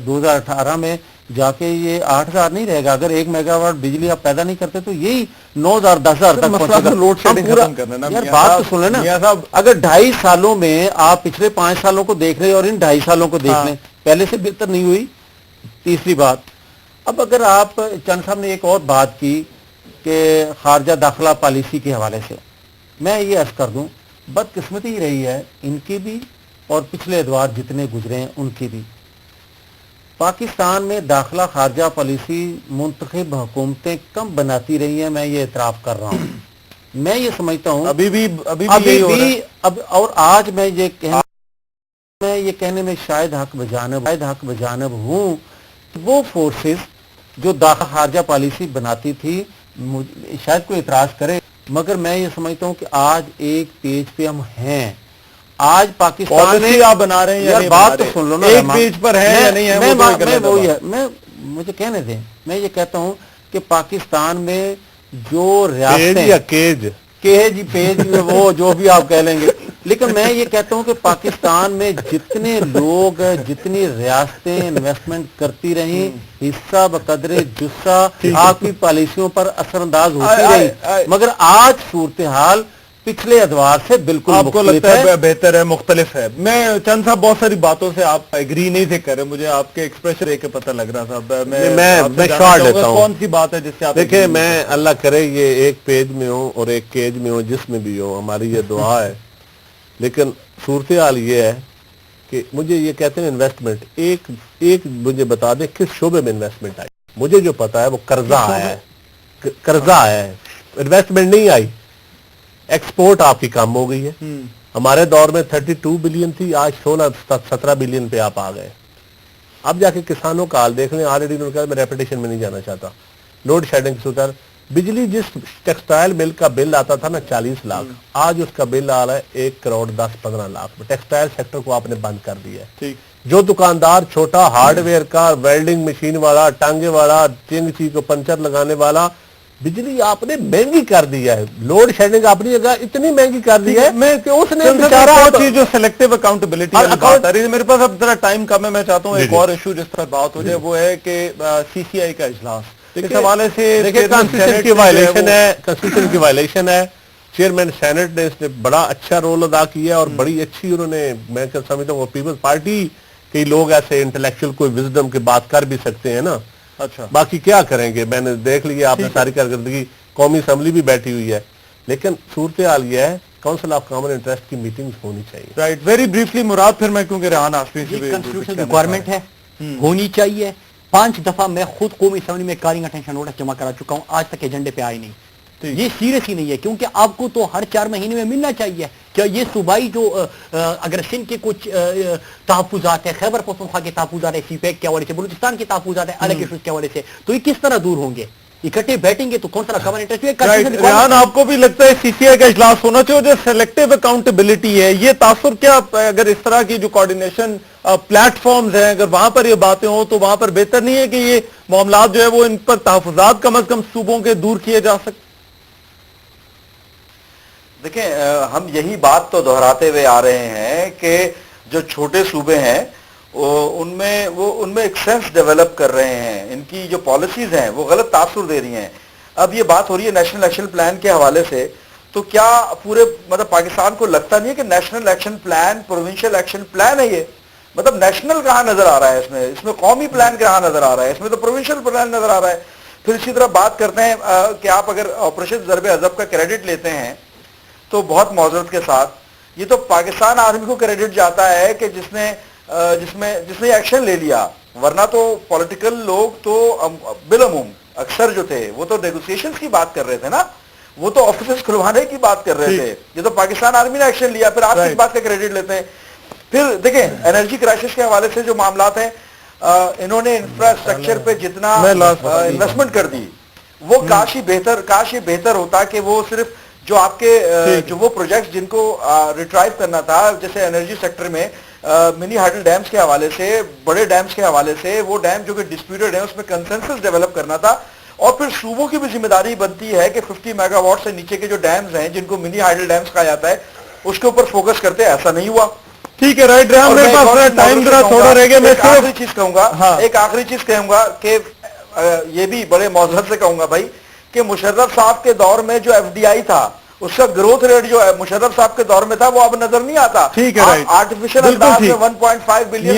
2018 میں جا کے یہ 8,000 نہیں رہے گا. اگر 1 میگا واٹ بجلی آپ پیدا نہیں کرتے تو یہی 9,000 10,000 تک پہنچے گا. لوڈ شیڈنگ ختم کرنا نا. یار بات تو سن لیں نا, اگر 2.5 سالوں میں آپ پچھلے 5 سالوں کو دیکھ رہے اور ان 2.5 سالوں کو دیکھ لیں, پہلے سے بہتر نہیں ہوئی. تیسری بات، اب اگر آپ چند صاحب نے ایک اور بات کی کہ خارجہ داخلہ پالیسی کے حوالے سے، میں یہ عرض کر دوں بدقسمتی رہی ہے ان کی بھی اور پچھلے ادوار جتنے گزرے ہیں ان کی بھی. پاکستان میں داخلہ خارجہ پالیسی منتخب حکومتیں کم بناتی رہی ہیں، میں یہ اعتراف کر رہا ہوں. میں یہ سمجھتا ہوں ابھی بھی اب اور آج میں یہ کہنے میں شاید حق بجانب ہوں، وہ فورسز جو داخلہ خارجہ پالیسی بناتی تھی شاید کوئی اعتراض کرے، مگر میں یہ سمجھتا ہوں کہ آج ایک پیج پہ ہم ہیں. آج پاکستان میں آپ بنا رہے ہیں یا نہیں بات تو سن لو نا، ایک پیج پر ہے یا نہیں ہے، میں مجھے کہنے دیں. میں یہ کہتا ہوں کہ پاکستان میں جو ریاستیں پیج وہ جو بھی آپ کہہ لیں گے، لیکن میں یہ کہتا ہوں کہ پاکستان میں جتنے لوگ جتنی ریاستیں انویسٹمنٹ کرتی رہیں حصہ بقدر جسہ آپ کی پالیسیوں پر اثر انداز ہوتی رہی، مگر آج صورتحال پچھلے ادوار سے بالکل آپ کو لگتا ہے بہتر ہے، مختلف ہے. میں چند صاحب بہت ساری باتوں سے آپ ایگری نہیں تھے کر رہے، مجھے آپ کے ایکسپریشن دیکھ کے پتہ لگ رہا تھا. میں شارٹ لیتا ہوں. کون سی بات ہے جس سے آپ دیکھیں، میں اللہ کرے یہ ایک پیج میں ہوں اور ایک کیج میں ہوں، جس میں بھی ہوں، ہماری یہ دعا ہے. لیکن صورتحال یہ ہے کہ مجھے یہ کہتے ہیں انویسٹمنٹ، ایک مجھے بتا دیں کس شعبے میں انویسٹمنٹ آئی. مجھے جو پتا ہے وہ قرضہ آیا ہے، انویسٹمنٹ نہیں آئی. ایکسپورٹ آپ کی کم ہو گئی ہے. ہمارے دور میں 32 بلین تھی، آج 16-17 بلین پہ آپ آ گئے. اب جا کے کسانوں کا حال دیکھ لیں. آلریڈی انہوں نے کہا میں ریپیٹیشن میں نہیں جانا چاہتا. لوڈ شیڈنگ کی صورت، بجلی جس ٹیکسٹائل مل کا بل آتا تھا نا 40 لاکھ، آج اس کا بل آ رہا ہے 1,10-15 لاکھ. ٹیکسٹائل سیکٹر کو آپ نے بند کر دیا ہے. جو دکاندار چھوٹا ہارڈ ویئر کا، ویلڈنگ مشین والا، ٹانگے والا، چنگ کو پنچر لگانے والا، بجلی آپ نے مہنگی کر دیا ہے. لوڈ شیڈنگ اپنی جگہ اتنی مہنگی کر دی ہے کہ اس نے جو سلیکٹیو اکاؤنٹیبلٹی میرے پاس اب ذرا ٹائم کم ہے. میں چاہتا ہوں ایک اور ایشو جس پر بات ہو جائے، وہ ہے کہ سی سی آئی کا اجلاس، اس حوالے سے کانسٹیٹیوشن کی وائلیشن ہے. چیئرمین سینٹ نے اس نے بڑا اچھا رول ادا کیا اور بڑی اچھی انہوں نے، میں سمجھتا ہوں وہ پیپلز پارٹی کے لوگ ایسے انٹلیکچوئل کوئی وزڈم کی بات کر بھی سکتے ہیں نا. اچھا، باقی کیا کریں گے، میں نے دیکھ لیا آپ نے ساری کارکردگی. قومی اسمبلی بھی بیٹھی ہوئی ہے، لیکن صورتحال یہ ہے کونسل آف کامن انٹرسٹ کی میٹنگز ہونی چاہیے. رائٹ، ویری بریفلی مراد، پھر میں کیونکہ ریحان آسمی سے کنسٹیٹیوشنل ریکوائرمنٹ ہے، ہونی چاہیے. 5 دفعہ میں خود قومی اسمبلی میں کالنگ اٹینشن نوٹس جمع کرا چکا ہوں، آج تک ایجنڈے پہ آئی نہیں. یہ سیریس ہی نہیں ہے، کیونکہ آپ کو تو ہر 4 مہینے میں ملنا چاہیے. کیا یہ صوبائی جو اگر سندھ کے کچھ تحفظات ہیں، خیبر پختونخوا کے تحفظات ہیں سی پیک کے حوالے سے، بلوچستان کے تحفظات ہیں الگ ایشوز کے حوالے سے، تو یہ کس طرح دور ہوں گے؟ اکٹھے بیٹھیں گے تو کون سا کامن انٹرسٹ؟ ریحان، آپ کو بھی لگتا ہے سی سی آئی کا اجلاس ہونا چاہیے؟ جو سلیکٹیو اکاؤنٹیبلٹی ہے، یہ تاثر کیا اگر اس طرح کی جو کوارڈینیشن پلیٹ فارمز ہیں، اگر وہاں پر یہ باتیں ہوں تو وہاں پر بہتر نہیں ہے کہ یہ معاملات جو ہے وہ ان پر تحفظات کم از کم صوبوں کے دور کیے جا سکتے؟ دیکھیں، ہم یہی بات تو دہراتے ہوئے آ رہے ہیں کہ جو چھوٹے صوبے ہیں ان میں ایک سینس ڈیولپ کر رہے ہیں. ان کی جو پالیسیز ہیں وہ غلط تاثر دے رہی ہیں. اب یہ بات ہو رہی ہے نیشنل ایکشن پلان کے حوالے سے، تو کیا پورے پاکستان کو لگتا نہیں ہے کہ national action plan provincial action plan ہے؟ یہ نیشنل کہاں نظر آ رہا ہے اس میں قومی پلان کہاں نظر آ رہا ہے؟ اس میں تو پروونشل پلان نظر آ رہا ہے. پھر اسی طرح بات کرتے ہیں کہ آپ اگر آپریشن ضرب عضب کا کریڈٹ لیتے ہیں تو بہت معذرت کے ساتھ یہ تو پاکستان آرمی کو کریڈٹ جاتا ہے کہ جس نے ایکشن لے لیا، ورنہ تو پولیٹیکل لوگ تو بالعموم اکثر جو تھے وہ تو نیگوسیشنز کی بات کر رہے تھے نا، وہ تو آفیسز کھلوانے کی بات کر رہے تھے. یہ تو پاکستان آرمی نے ایکشن لیا، پھر آپ اس بات کا کریڈٹ لیتے ہیں. پھر دیکھیں انرجی کرائسس کے حوالے سے جو معاملات ہیں، انہوں نے انفراسٹرکچر پہ جتنا انویسٹمنٹ کر دی وہ کاش ہی بہتر ہوتا کہ وہ صرف جو آپ کے جو وہ پروجیکٹس جن کو ریٹرائیو کرنا تھا، جیسے انرجی سیکٹر میں منی ہائیڈل ڈیمز کے حوالے سے، بڑے ڈیمز کے حوالے سے، وہ ڈیم جو کہ ڈسپیوٹڈ ہیں اس میں کنسنسس ڈیولپ کرنا تھا. اور پھر صوبوں کی بھی ذمہ داری بنتی ہے کہ 50 میگا واٹ سے نیچے کے جو ڈیمز ہیں جن کو منی ہائیڈل ڈیمز کہا جاتا ہے اس کے اوپر فوکس کرتے. ایسا نہیں ہوا. ٹھیک ہے، رائٹ. میرے پاس ٹائم ذرا تھوڑا رہ گیا. میں ایک آخری چیز کہوں گا کہ یہ بھی بڑے معذرت سے کہوں گا بھائی کہ مشرف صاحب کے دور میں جو ایف ڈی آئی تھا اس کا گروتھ ریٹ جو ہے مشرف صاحب کے دور میں تھا وہ اب نظر نہیں آتا. ٹھیک ہے, رائٹ, آرٹیفیشل انداز میں 1.5 بلین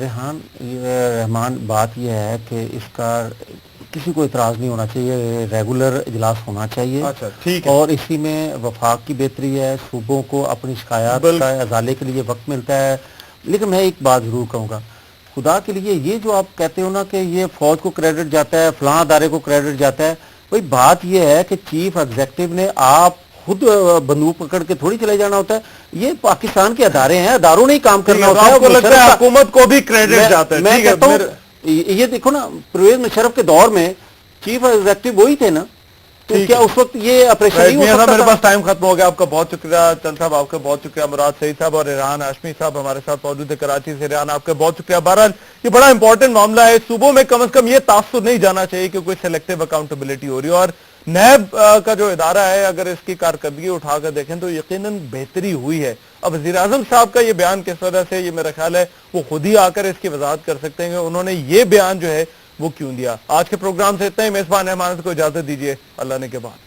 ریحان رحمان, بات یہ ہے کہ اس کا کسی کو اعتراض نہیں ہونا چاہیے, ریگولر اجلاس ہونا چاہیے. اچھا ٹھیک ہے, اور اسی میں وفاق کی بہتری ہے, صوبوں کو اپنی شکایات کا ازالے کے لیے وقت ملتا ہے. لیکن میں ایک بات ضرور کہوں گا, خدا کے لیے یہ جو آپ کہتے ہو نا کہ یہ فوج کو کریڈٹ جاتا ہے, فلاں ادارے کو کریڈٹ جاتا ہے, بھئی بات یہ ہے کہ چیف ایگزیکٹو نے آپ خود بندوق پکڑ کے تھوڑی چلے جانا ہوتا ہے. یہ پاکستان کے ادارے ہیں, اداروں نے ہی کام کرنا ہوتا ہے. آپ کو لگتا ہے حکومت کو بھی کریڈٹ جاتا ہے؟ میں کہتا ہوں یہ دیکھو نا, پرویز مشرف کے دور میں چیف ایگزیکٹو وہی تھے نا, تو کیا اس وقت یہ آپریشن نہیں ہو سکتا تھا؟ میرے پاس ٹائم ختم ہو گیا. آپ کا بہت شکریہ چند صاحب, آپ کا بہت شکریہ مراد سعید صاحب, اور ریحان ہاشمی صاحب ہمارے ساتھ موجود ہے کراچی سے. ریحان, آپ کا بہت شکریہ. بہرحال یہ بڑا امپورٹنٹ معاملہ ہے. صوبوں میں کم از کم یہ تاثر نہیں جانا چاہیے کہ کوئی سلیکٹیو اکاؤنٹیبلٹی ہو رہی ہے, اور نیب کا جو ادارہ ہے اگر اس کی کارکردگی اٹھا کر دیکھیں تو یقیناً بہتری ہوئی ہے. اب وزیر اعظم صاحب کا یہ بیان کس وجہ سے, یہ میرا خیال ہے وہ خود ہی آ کر اس کی وضاحت کر سکتے ہیں کہ انہوں نے یہ بیان جو ہے وہ کیوں دیا. آج کے پروگرام سے اتنا ہی. میزبان احمد کو اجازت دیجیے, اللہ نے کے بعد.